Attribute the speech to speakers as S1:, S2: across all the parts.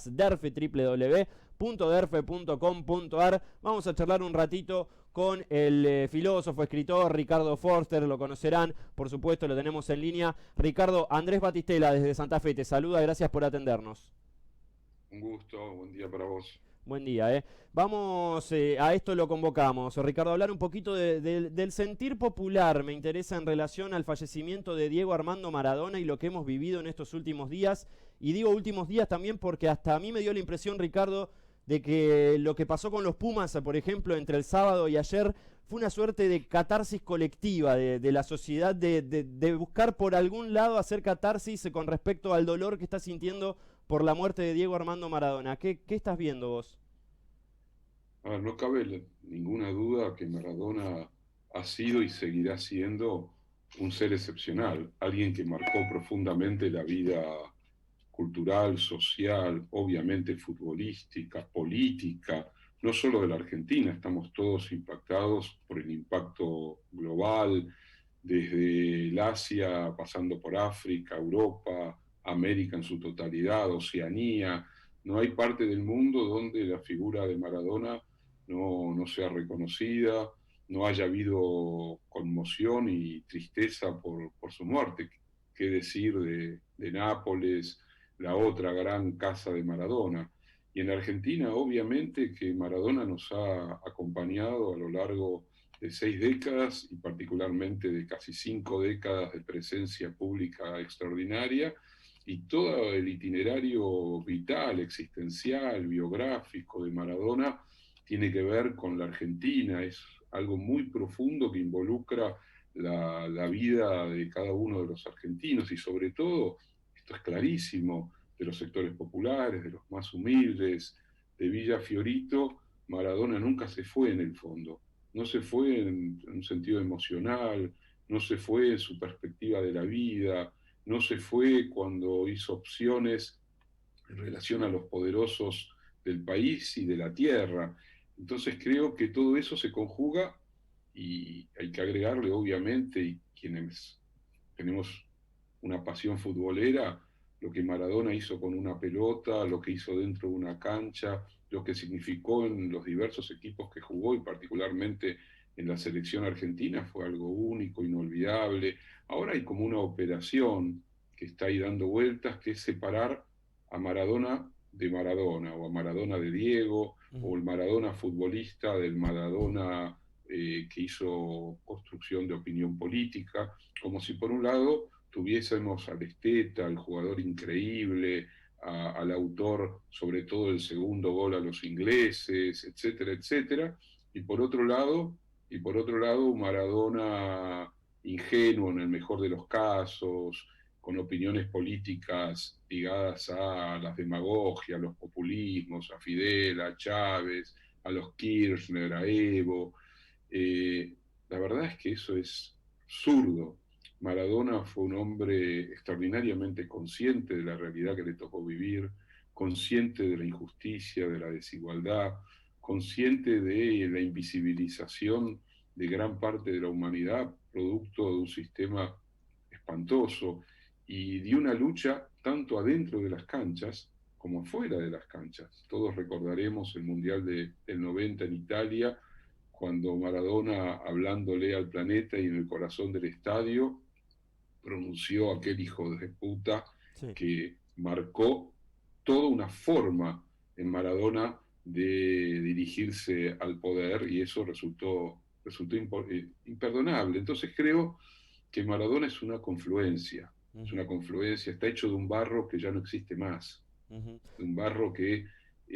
S1: más, DERFE, www.derfe.com.ar. Vamos a charlar un ratito con el filósofo, escritor Ricardo Forster, lo conocerán, por supuesto, lo tenemos en línea. Ricardo, Andrés Batistela desde Santa Fe te saluda, gracias por atendernos.
S2: Un gusto, buen día para vos.
S1: Buen día. Vamos, a esto lo convocamos. Ricardo, hablar un poquito del sentir popular. Me interesa en relación al fallecimiento de Diego Armando Maradona y lo que hemos vivido en estos últimos días. Y digo últimos días también porque hasta a mí me dio la impresión, Ricardo, de que lo que pasó con los Pumas, por ejemplo, entre el sábado y ayer, fue una suerte de catarsis colectiva de la sociedad, de buscar por algún lado hacer catarsis con respecto al dolor que está sintiendo por la muerte de Diego Armando Maradona. ¿Qué estás viendo vos?
S2: A ver, no cabe ninguna duda que Maradona ha sido y seguirá siendo un ser excepcional, alguien que marcó profundamente la vida cultural, social, obviamente futbolística, política, no solo de la Argentina, estamos todos impactados por el impacto global, desde el Asia, pasando por África, Europa, América en su totalidad, Oceanía. No hay parte del mundo donde la figura de Maradona no sea reconocida, no haya habido conmoción y tristeza por su muerte. ¿Qué decir de Nápoles, la otra gran casa de Maradona? Y en Argentina, obviamente, que Maradona nos ha acompañado a lo largo de 6 décadas y particularmente de casi 5 décadas de presencia pública extraordinaria, y todo el itinerario vital, existencial, biográfico de Maradona tiene que ver con la Argentina, es algo muy profundo que involucra la vida de cada uno de los argentinos y sobre todo, esto es clarísimo, de los sectores populares, de los más humildes, de Villa Fiorito. Maradona nunca se fue en el fondo, no se fue en un sentido emocional, no se fue en su perspectiva de la vida, no se fue cuando hizo opciones en relación a los poderosos del país y de la tierra. Entonces creo que todo eso se conjuga y hay que agregarle, obviamente, y quienes tenemos una pasión futbolera, lo que Maradona hizo con una pelota, lo que hizo dentro de una cancha, lo que significó en los diversos equipos que jugó y particularmente en la selección argentina fue algo único, inolvidable. Ahora hay como una operación que está ahí dando vueltas, que es separar a Maradona de Maradona, o a Maradona de Diego, o el Maradona futbolista del Maradona que hizo construcción de opinión política, como si por un lado tuviésemos al esteta, al jugador increíble, al autor sobre todo el segundo gol a los ingleses, etcétera, etcétera, y por otro lado, un Maradona ingenuo en el mejor de los casos, con opiniones políticas ligadas a las demagogias, a los populismos, a Fidel, a Chávez, a los Kirchner, a Evo. Eh, la verdad es que eso es absurdo. Maradona fue un hombre extraordinariamente consciente de la realidad que le tocó vivir, consciente de la injusticia, de la desigualdad, consciente de la invisibilización de gran parte de la humanidad, producto de un sistema espantoso y de una lucha tanto adentro de las canchas como fuera de las canchas. Todos recordaremos el Mundial del 90 en Italia, cuando Maradona, hablándole al planeta y en el corazón del estadio, pronunció aquel hijo de puta
S1: Sí.
S2: que marcó toda una forma en Maradona de dirigirse al poder y eso resultó imperdonable. Entonces creo que Maradona es una confluencia, está hecho de un barro que ya no existe más,
S1: Ujú.
S2: de un barro que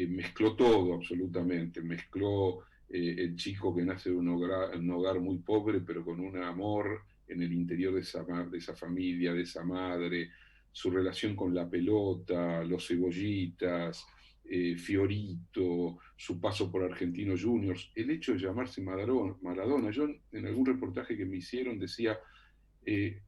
S2: mezcló todo absolutamente, mezcló el chico que nace de un hogar muy pobre, pero con un amor en el interior de esa familia, de esa madre, su relación con la pelota, los cebollitas, Fiorito, su paso por Argentinos Juniors, el hecho de llamarse Maradona. Yo en algún reportaje que me hicieron decía,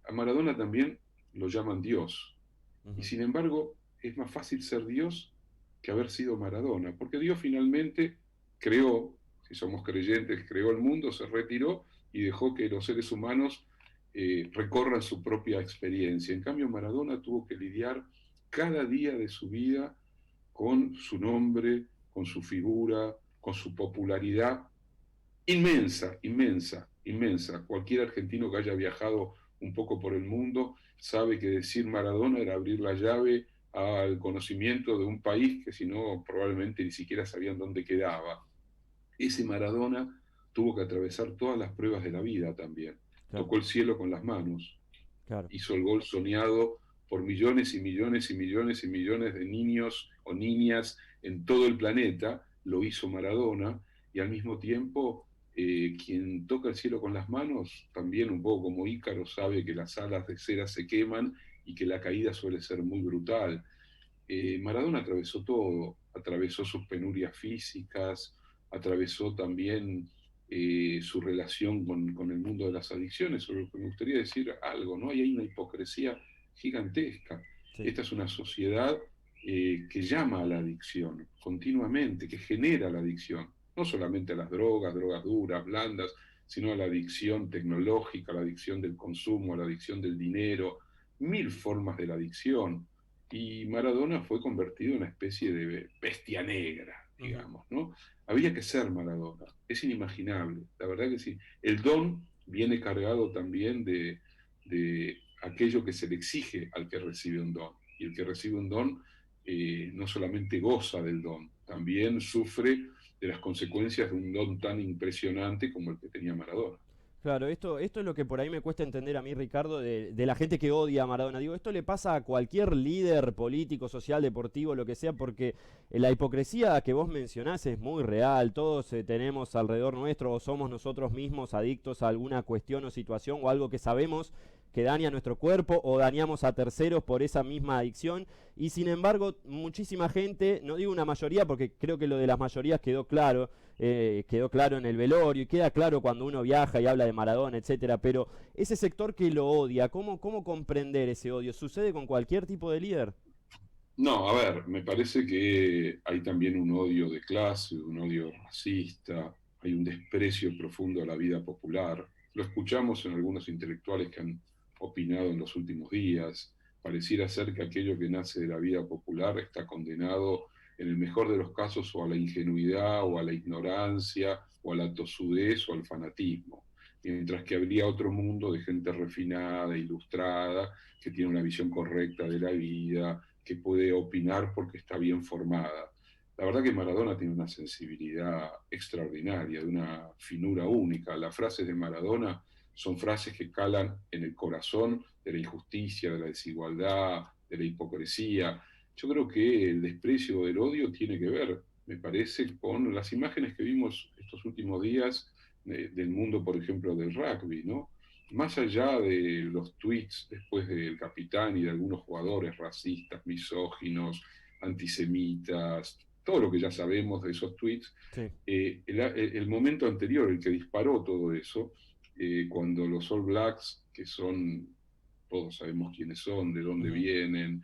S2: a Maradona también lo llaman Dios, y
S1: Ujú.
S2: sin embargo es más fácil ser Dios que haber sido Maradona, porque Dios finalmente creó, si somos creyentes, creó el mundo, se retiró y dejó que los seres humanos recorran su propia experiencia. En cambio, Maradona tuvo que lidiar cada día de su vida con su nombre, con su figura, con su popularidad inmensa, inmensa, inmensa. Cualquier argentino que haya viajado un poco por el mundo sabe que decir Maradona era abrir la llave al conocimiento de un país que si no probablemente ni siquiera sabían dónde quedaba. Ese Maradona tuvo que atravesar todas las pruebas de la vida también.
S1: Claro,
S2: Tocó el cielo con las manos,
S1: claro.
S2: hizo el gol soñado por millones y millones y millones y millones de niños o niñas en todo el planeta, lo hizo Maradona, y al mismo tiempo quien toca el cielo con las manos, también un poco como Ícaro, sabe que las alas de cera se queman y que la caída suele ser muy brutal. Maradona atravesó todo, atravesó sus penurias físicas, atravesó también su relación con el mundo de las adicciones, sobre lo que me gustaría decir algo, ¿no? Y hay una hipocresía gigantesca.
S1: Sí.
S2: Esta es una sociedad que llama a la adicción continuamente, que genera la adicción, no solamente a las drogas, drogas duras, blandas, sino a la adicción tecnológica, a la adicción del consumo, a la adicción del dinero, mil formas de la adicción. Y Maradona fue convertido en una especie de bestia negra,
S1: Ujú.
S2: digamos, ¿no? Había que ser Maradona, es inimaginable, la verdad que sí. El don viene cargado también de aquello que se le exige al que recibe un don. Y el que recibe un don no solamente goza del don, también sufre de las consecuencias de un don tan impresionante como el que tenía Maradona.
S1: Claro, esto es lo que por ahí me cuesta entender a mí, Ricardo, de la gente que odia a Maradona. Digo, esto le pasa a cualquier líder político, social, deportivo, lo que sea, porque la hipocresía que vos mencionás es muy real. Todos tenemos alrededor nuestro o somos nosotros mismos adictos a alguna cuestión o situación o algo que sabemos que daña nuestro cuerpo o dañamos a terceros por esa misma adicción. Y sin embargo, muchísima gente, no digo una mayoría porque creo que lo de las mayorías quedó claro en el velorio y queda claro cuando uno viaja y habla de Maradona, etcétera, pero ese sector que lo odia, ¿cómo comprender ese odio? ¿Sucede con cualquier tipo de líder?
S2: No, a ver, me parece que hay también un odio de clase, un odio racista, hay un desprecio profundo a la vida popular. Lo escuchamos en algunos intelectuales que han opinado en los últimos días. Pareciera ser que aquello que nace de la vida popular está condenado, en el mejor de los casos, o a la ingenuidad, o a la ignorancia, o a la tosudez, o al fanatismo. Mientras que habría otro mundo de gente refinada, ilustrada, que tiene una visión correcta de la vida, que puede opinar porque está bien formada. La verdad que Maradona tiene una sensibilidad extraordinaria, de una finura única. Las frases de Maradona son frases que calan en el corazón de la injusticia, de la desigualdad, de la hipocresía. Yo creo que el desprecio o el odio tiene que ver, me parece, con las imágenes que vimos estos últimos días del mundo, por ejemplo, del rugby, ¿no? Más allá de los tweets después del capitán y de algunos jugadores racistas, misóginos, antisemitas, todo lo que ya sabemos de esos tweets,
S1: Sí.
S2: el momento anterior, el que disparó todo eso, cuando los All Blacks, que son, todos sabemos quiénes son, de dónde
S1: Ujú.
S2: vienen,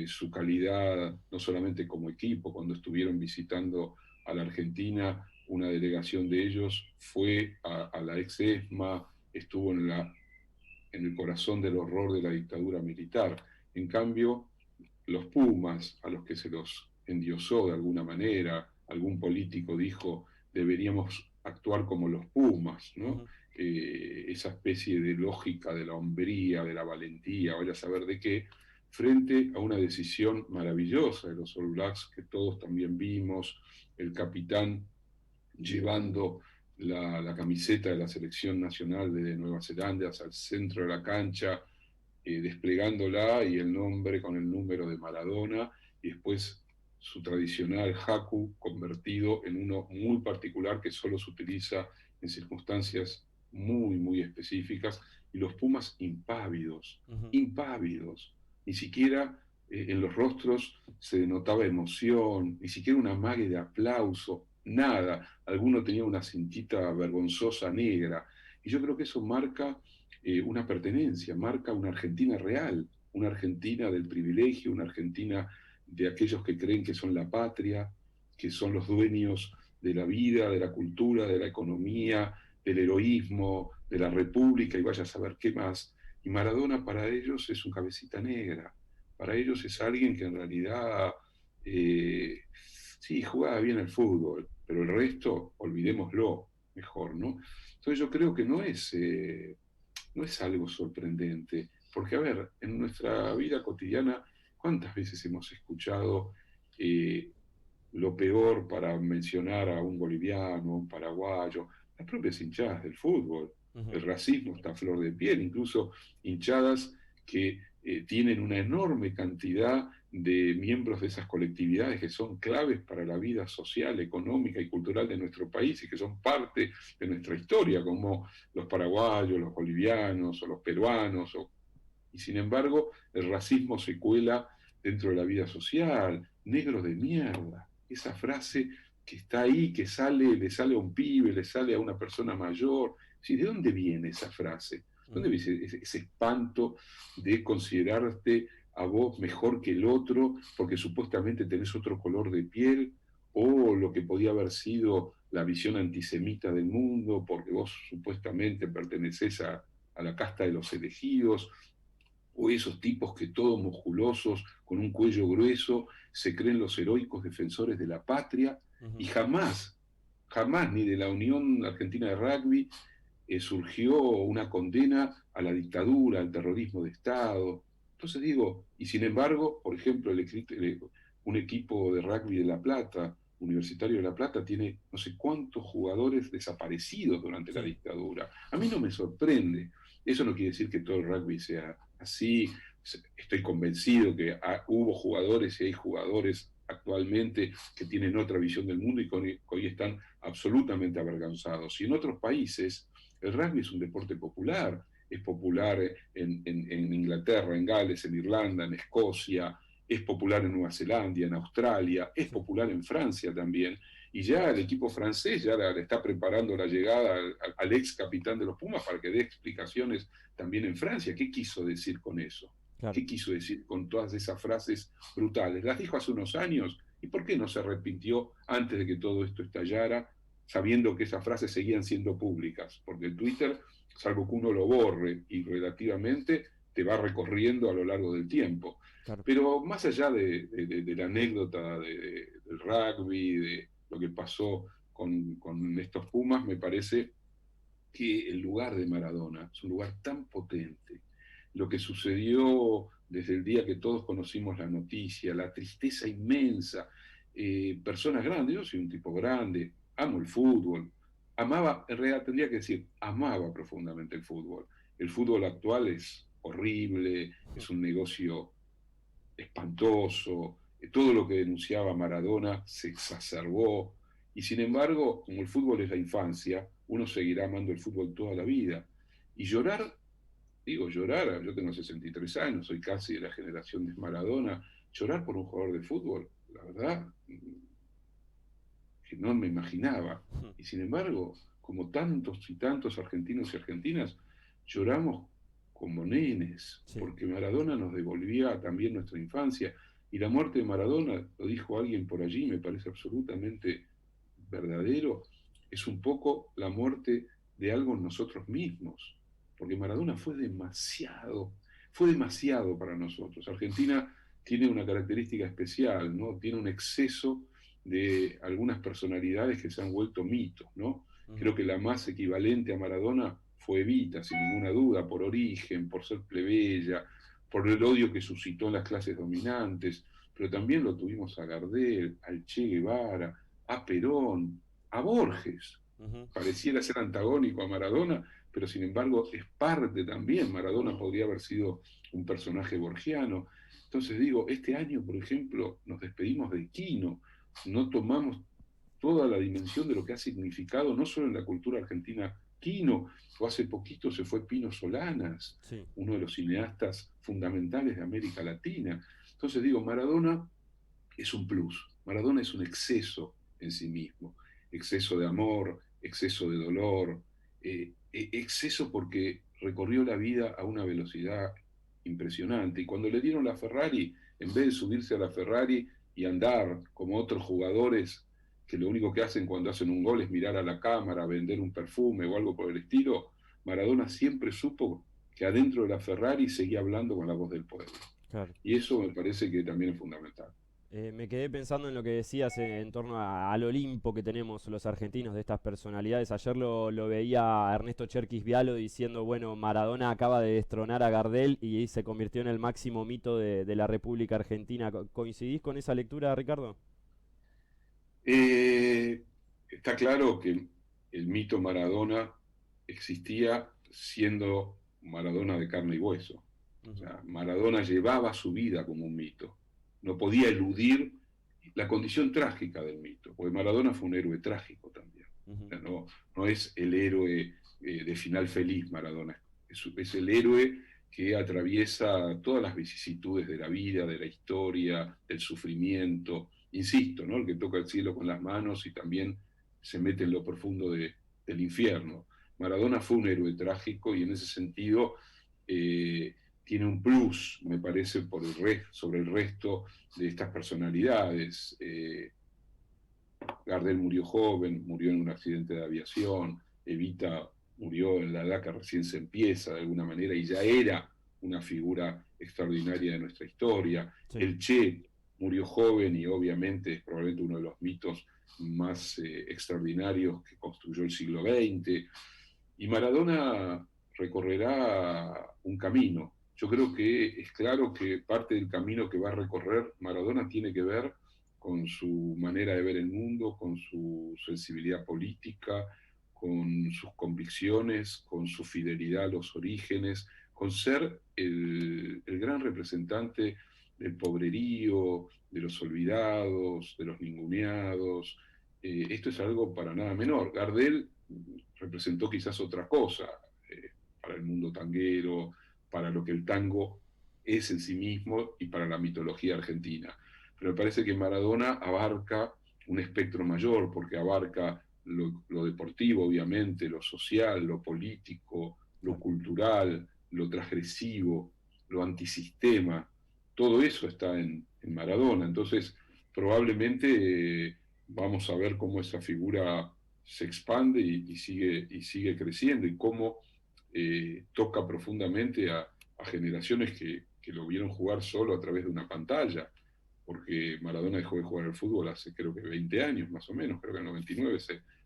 S2: su calidad, no solamente como equipo, cuando estuvieron visitando a la Argentina, una delegación de ellos fue a la ex ESMA, estuvo en el corazón del horror de la dictadura militar. En cambio, los Pumas, a los que se los endiosó de alguna manera, algún político dijo, deberíamos actuar como los Pumas, ¿no?
S1: Ujú.
S2: Esa especie de lógica de la hombría, de la valentía, vaya a saber de qué, frente a una decisión maravillosa de los All Blacks que todos también vimos, el capitán llevando la camiseta de la selección nacional de Nueva Zelanda al centro de la cancha, desplegándola y el nombre con el número de Maradona, y después su tradicional haku convertido en uno muy particular que solo se utiliza en circunstancias muy, muy específicas, y los Pumas impávidos,
S1: Ujú.
S2: impávidos, ni siquiera en los rostros se notaba emoción, ni siquiera una mague de aplauso, nada. Alguno tenía una cintita vergonzosa negra. Y yo creo que eso marca una pertenencia, marca una Argentina real, una Argentina del privilegio, una Argentina de aquellos que creen que son la patria, que son los dueños de la vida, de la cultura, de la economía, del heroísmo, de la república y vaya a saber qué más. Y Maradona para ellos es un cabecita negra, para ellos es alguien que en realidad eh, sí, jugaba bien al fútbol, pero el resto, olvidémoslo mejor, ¿no? Entonces yo creo que no es algo sorprendente, porque a ver, en nuestra vida cotidiana, ¿cuántas veces hemos escuchado eh, lo peor para mencionar a un boliviano, un paraguayo, las propias hinchadas del fútbol?
S1: Ujú.
S2: El racismo está a flor de piel, incluso hinchadas que tienen una enorme cantidad de miembros de esas colectividades que son claves para la vida social, económica y cultural de nuestro país y que son parte de nuestra historia, como los paraguayos, los bolivianos o los peruanos, y sin embargo el racismo se cuela dentro de la vida social. Negro de mierda, esa frase que está ahí, que sale, le sale a un pibe, le sale a una persona mayor. Sí, ¿de dónde viene esa frase? ¿Dónde
S1: Ujú.
S2: viene ese espanto de considerarte a vos mejor que el otro porque supuestamente tenés otro color de piel? O lo que podía haber sido la visión antisemita del mundo, porque vos supuestamente pertenecés a la casta de los elegidos, o esos tipos que todos musculosos, con un cuello grueso, se creen los heroicos defensores de la patria, y
S1: Ujú.
S2: jamás, jamás, ni de la Unión Argentina de Rugby, surgió una condena a la dictadura, al terrorismo de Estado. Entonces digo, y sin embargo, por ejemplo, un equipo de rugby de La Plata, Universitario de La Plata, tiene no sé cuántos jugadores desaparecidos durante la
S1: Sí.
S2: dictadura. A mí no me sorprende. Eso no quiere decir que todo el rugby sea así. Estoy convencido que hubo jugadores y hay jugadores actualmente que tienen otra visión del mundo y que hoy están absolutamente avergonzados. Y en otros países el rugby es un deporte popular, es popular en Inglaterra, en Gales, en Irlanda, en Escocia, es popular en Nueva Zelanda, en Australia, es
S1: Sí.
S2: popular en Francia también. Y ya el equipo francés ya le está preparando la llegada al ex capitán de los Pumas para que dé explicaciones también en Francia. ¿Qué quiso decir con eso?
S1: Claro.
S2: ¿Qué quiso decir con todas esas frases brutales? Las dijo hace unos años. ¿Y por qué no se arrepintió antes de que todo esto estallara, sabiendo que esas frases seguían siendo públicas? Porque el Twitter, salvo que uno lo borre y relativamente, te va recorriendo a lo largo del tiempo.
S1: Claro.
S2: Pero más allá de la anécdota del rugby, de lo que pasó con estos Pumas, me parece que el lugar de Maradona es un lugar tan potente. Lo que sucedió desde el día que todos conocimos la noticia, la tristeza inmensa, personas grandes, yo soy un tipo grande, amo el fútbol, amaba, en realidad tendría que decir, amaba profundamente el fútbol. El fútbol actual es horrible, es un negocio espantoso, todo lo que denunciaba Maradona se exacerbó, y sin embargo, como el fútbol es la infancia, uno seguirá amando el fútbol toda la vida. Y llorar, digo llorar, yo tengo 63 años, soy casi de la generación de Maradona, llorar por un jugador de fútbol, la verdad, que no me imaginaba.
S1: Ujú.
S2: Y sin embargo, como tantos y tantos argentinos y argentinas, lloramos como nenes,
S1: Sí.
S2: porque Maradona nos devolvía también nuestra infancia. Y la muerte de Maradona, lo dijo alguien por allí, me parece absolutamente verdadero, es un poco la muerte de algo en nosotros mismos, porque Maradona fue demasiado para nosotros. Argentina tiene una característica especial, ¿no? Tiene un exceso de algunas personalidades que se han vuelto mitos, ¿no? Creo
S1: Ujú.
S2: que la más equivalente a Maradona fue Evita, sin ninguna duda, por origen, por ser plebeya, por el odio que suscitó en las clases dominantes, pero también lo tuvimos a Gardel, al Che Guevara, a Perón, a Borges.
S1: Ujú.
S2: Pareciera ser antagónico a Maradona, pero sin embargo es parte también. Maradona podría haber sido un personaje borgiano. Entonces digo, este año, por ejemplo, nos despedimos de Quino, no tomamos toda la dimensión de lo que ha significado, no solo en la cultura argentina, Quino, o hace poquito se fue Pino Solanas,
S1: Sí.
S2: uno de los cineastas fundamentales de América Latina. Entonces digo, Maradona es un plus, Maradona es un exceso en sí mismo, exceso de amor, exceso de dolor, exceso porque recorrió la vida a una velocidad impresionante. Y cuando le dieron la Ferrari, en vez de subirse a la Ferrari y andar como otros jugadores que lo único que hacen cuando hacen un gol es mirar a la cámara, vender un perfume o algo por el estilo, Maradona siempre supo que adentro de la Ferrari seguía hablando con la voz del pueblo.
S1: Claro.
S2: Y eso me parece que también es fundamental.
S1: Me quedé pensando en lo que decías en torno al Olimpo que tenemos los argentinos de estas personalidades. Ayer lo veía a Ernesto Cherkis Vialo diciendo, bueno, Maradona acaba de destronar a Gardel y se convirtió en el máximo mito de la República Argentina. ¿Coincidís con esa lectura, Ricardo?
S2: Eh, Está claro que el mito Maradona existía siendo Maradona de carne y hueso. O
S1: Ujú,
S2: sea, Maradona llevaba su vida como un mito. No podía eludir la condición trágica del mito, porque Maradona fue un héroe trágico también. O
S1: ujú.
S2: sea, no es el héroe de final feliz Maradona, es el héroe que atraviesa todas las vicisitudes de la vida, de la historia, del sufrimiento, insisto, ¿no? El que toca el cielo con las manos y también se mete en lo profundo del infierno. Maradona fue un héroe trágico y en ese sentido tiene un plus, me parece, sobre el resto de estas personalidades. Gardel murió joven, murió en un accidente de aviación, Evita murió en la edad que recién se empieza de alguna manera y ya era una figura extraordinaria de nuestra historia.
S1: Sí.
S2: El Che murió joven y obviamente es probablemente uno de los mitos más extraordinarios que construyó el siglo XX. Y Maradona recorrerá un camino. Yo creo que es claro que parte del camino que va a recorrer Maradona tiene que ver con su manera de ver el mundo, con su sensibilidad política, con sus convicciones, con su fidelidad a los orígenes, con ser el gran representante del pobrerío, de los olvidados, de los ninguneados. Esto es algo para nada menor. Gardel representó quizás otra cosa para el mundo tanguero, para lo que el tango es en sí mismo y para la mitología argentina. Pero me parece que Maradona abarca un espectro mayor, porque abarca lo deportivo, obviamente, lo social, lo político, lo
S1: Claro.
S2: cultural, lo transgresivo, lo antisistema. Todo eso está en Maradona. Entonces, probablemente vamos a ver cómo esa figura se expande y sigue creciendo y cómo toca profundamente a generaciones que lo vieron jugar solo a través de una pantalla, porque Maradona dejó de jugar al fútbol hace creo que 20 años más o menos, creo que en el 99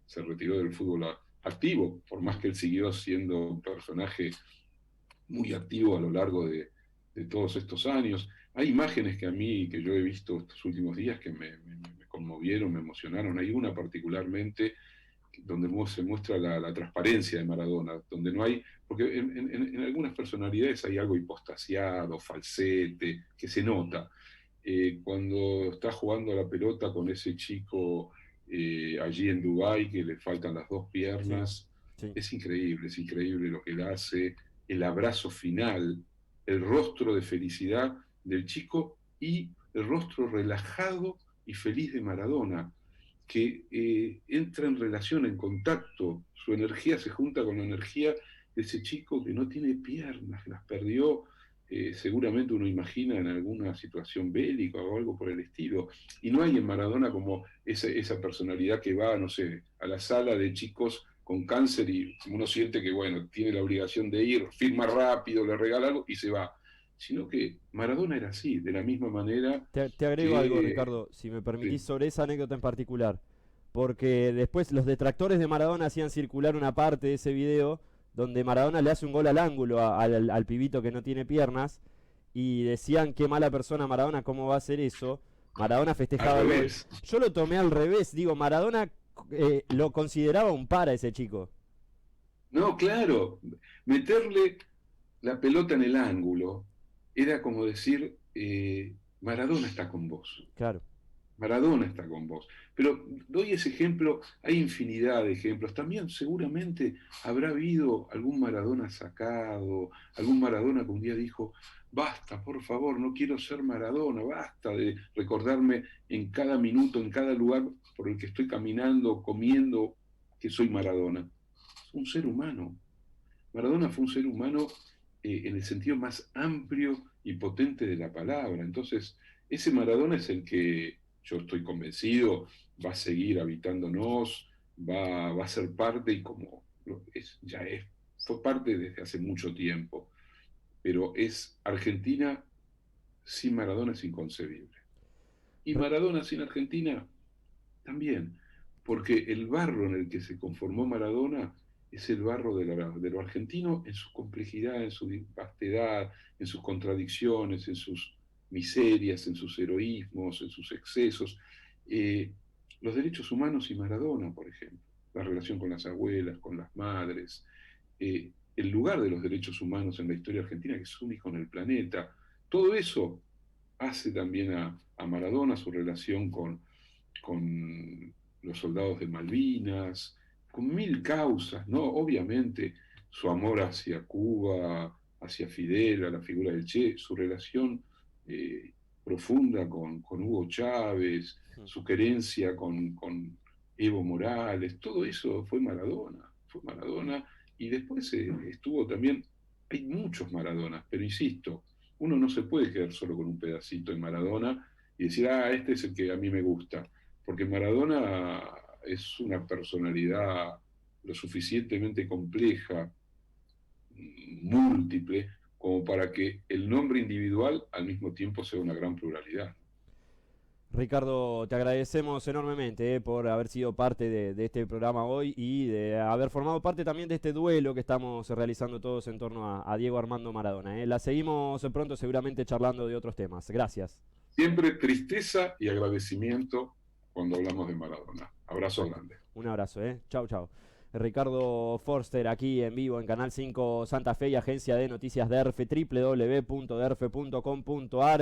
S2: se retiró del fútbol activo, por más
S1: Ujú.
S2: que él siguió siendo un personaje muy activo a lo largo de todos estos años. Hay imágenes que a mí, que yo he visto estos últimos días, que me conmovieron, me emocionaron. Hay una particularmente donde se muestra la transparencia de Maradona, donde no hay, porque en algunas personalidades hay algo hipostasiado, falsete, que se nota. Cuando está jugando a la pelota con ese chico allí en Dubái, que le faltan las dos
S1: Sí,
S2: piernas,
S1: sí.
S2: es increíble lo que él hace, el abrazo final, el rostro de felicidad del chico y el rostro relajado y feliz de Maradona, que entra en relación, en contacto, su energía se junta con la energía de ese chico que no tiene piernas, que las perdió, seguramente uno imagina en alguna situación bélica o algo por el estilo. Y no hay en Maradona como esa personalidad que va, no sé, a la sala de chicos con cáncer y uno siente que, bueno, tiene la obligación de ir, firma rápido, le regala algo y se va. Sino que Maradona era así, de la misma manera
S1: Te agrego algo,
S2: que...
S1: Ricardo, si me permitís,
S2: Sí,
S1: sobre esa anécdota en particular. Porque después los detractores de Maradona hacían circular una parte de ese video donde Maradona le hace un gol al ángulo al pibito que no tiene piernas y decían qué mala persona Maradona, cómo va a hacer eso. Maradona
S2: al
S1: festejaba el gol.
S2: revés.
S1: Yo lo tomé al revés, digo, Maradona lo consideraba un para ese chico.
S2: No, claro, meterle la pelota en el ángulo era como decir, Maradona está con vos.
S1: Claro.
S2: Maradona está con vos. Pero doy ese ejemplo, hay infinidad de ejemplos. También seguramente habrá habido algún Maradona sacado, algún Maradona que un día dijo, basta, por favor, no quiero ser Maradona, basta de recordarme en cada minuto, en cada lugar por el que estoy caminando, comiendo, que soy Maradona. Es un ser humano. Maradona fue un ser humano en el sentido más amplio y potente de la palabra. Entonces, ese Maradona es el que yo estoy convencido va a seguir habitándonos, va a ser parte y como fue parte desde hace mucho tiempo, pero es Argentina sin Maradona es inconcebible. Y Maradona sin Argentina también, porque el barro en el que se conformó Maradona es el barro de lo argentino en su complejidad, en su vastedad, en sus contradicciones, en sus miserias, en sus heroísmos, en sus excesos. Los derechos humanos y Maradona, por ejemplo, la relación con las abuelas, con las madres, el lugar de los derechos humanos en la historia argentina, que es único en el planeta, todo eso hace también a Maradona, su relación con los soldados de Malvinas, con mil causas, ¿no? Obviamente su amor hacia Cuba, hacia Fidel, a la figura del Che, su relación profunda con Hugo Chávez, su querencia con Evo Morales, todo eso fue Maradona, y después estuvo también, hay muchos Maradonas, pero insisto, uno no se puede quedar solo con un pedacito de Maradona y decir, este es el que a mí me gusta, porque Maradona es una personalidad lo suficientemente compleja, múltiple, como para que el nombre individual al mismo tiempo sea una gran pluralidad.
S1: Ricardo, te agradecemos enormemente por haber sido parte de este programa hoy y de haber formado parte también de este duelo que estamos realizando todos en torno a Diego Armando Maradona. La seguimos pronto seguramente charlando de otros temas. Gracias.
S2: Siempre tristeza y agradecimiento cuando hablamos de Maradona. Abrazo grande.
S1: Un abrazo, Chau, chau. Ricardo Forster aquí en vivo en Canal 5 Santa Fe y Agencia de Noticias DERF, www.derf.com.ar.